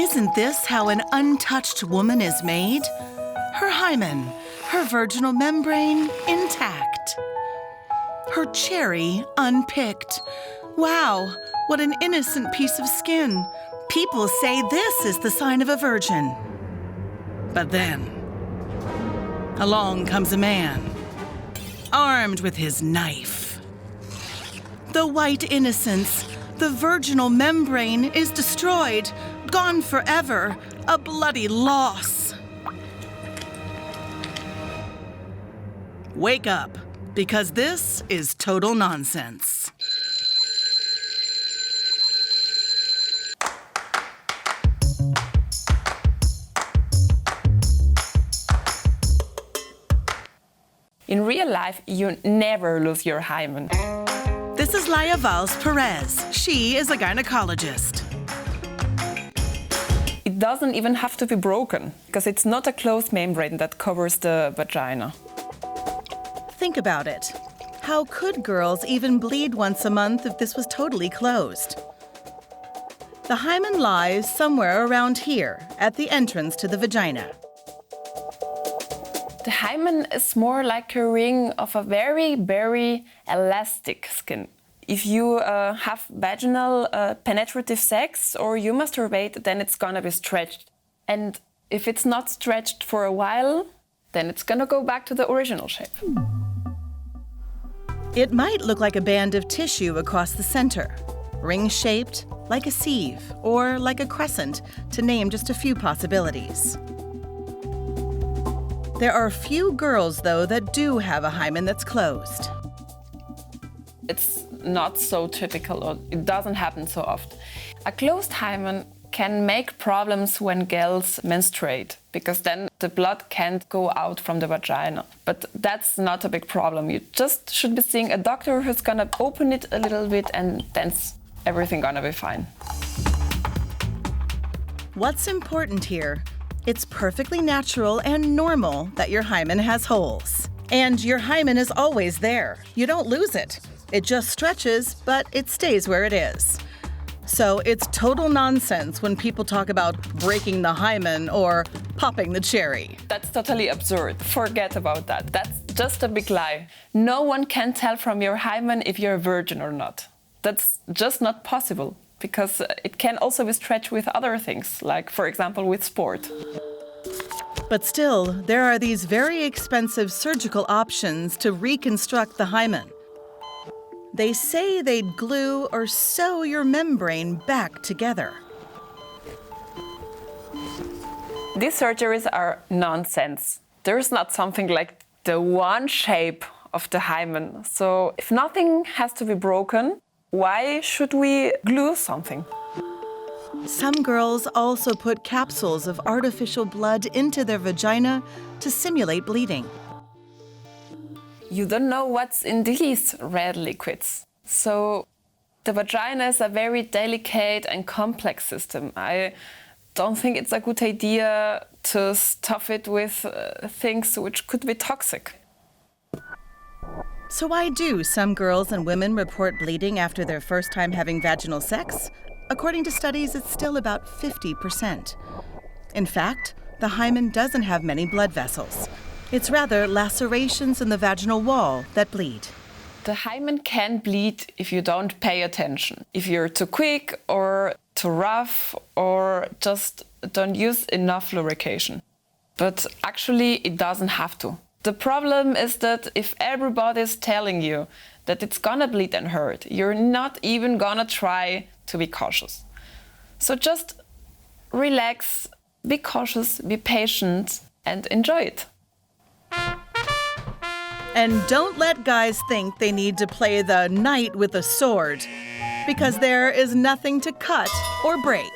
Isn't this how an untouched woman is made? Her hymen, her virginal membrane intact. Her cherry unpicked. Wow, what an innocent piece of skin. People say this is the sign of a virgin. But then, along comes a man, armed with his knife. The white innocence, the virginal membrane is destroyed, gone forever, a bloody loss. Wake up, because this is total nonsense. In real life, you never lose your hymen. This is Laia Valls Perez. She is a gynecologist. It doesn't even have to be broken, because it's not a closed membrane that covers the vagina. Think about it. How could girls even bleed once a month if this was totally closed? The hymen lies somewhere around here, at the entrance to the vagina. The hymen is more like a ring of a very, very elastic skin. If you have vaginal penetrative sex or you masturbate, then it's gonna be stretched. And if it's not stretched for a while, then it's gonna go back to the original shape. It might look like a band of tissue across the center, ring-shaped, like a sieve, or like a crescent, to name just a few possibilities. There are few girls, though, that do have a hymen that's closed. It's not so typical, or it doesn't happen so often. A closed hymen can make problems when girls menstruate, because then the blood can't go out from the vagina. But that's not a big problem. You just should be seeing a doctor who's gonna open it a little bit, and then's everything gonna be fine. What's important here? It's perfectly natural and normal that your hymen has holes. And your hymen is always there. You don't lose it. It just stretches, but it stays where it is. So it's total nonsense when people talk about breaking the hymen or popping the cherry. That's totally absurd. Forget about that. That's just a big lie. No one can tell from your hymen if you're a virgin or not. That's just not possible, because it can also be stretched with other things, like, for example, with sport. But still, there are these very expensive surgical options to reconstruct the hymen. They say they'd glue or sew your membrane back together. These surgeries are nonsense. There's not something like the one shape of the hymen. So if nothing has to be broken, why should we glue something? Some girls also put capsules of artificial blood into their vagina to simulate bleeding. You don't know what's in these red liquids. So the vagina is a very delicate and complex system. I don't think it's a good idea to stuff it with things which could be toxic. So why do some girls and women report bleeding after their first time having vaginal sex? According to studies, it's still about 50%. In fact, the hymen doesn't have many blood vessels. It's rather lacerations in the vaginal wall that bleed. The hymen can bleed if you don't pay attention. If you're too quick or too rough or just don't use enough lubrication. But actually, it doesn't have to. The problem is that if everybody's telling you that it's gonna bleed and hurt, you're not even gonna try to be cautious. So just relax, be cautious, be patient, and enjoy it. And don't let guys think they need to play the knight with a sword, because there is nothing to cut or break.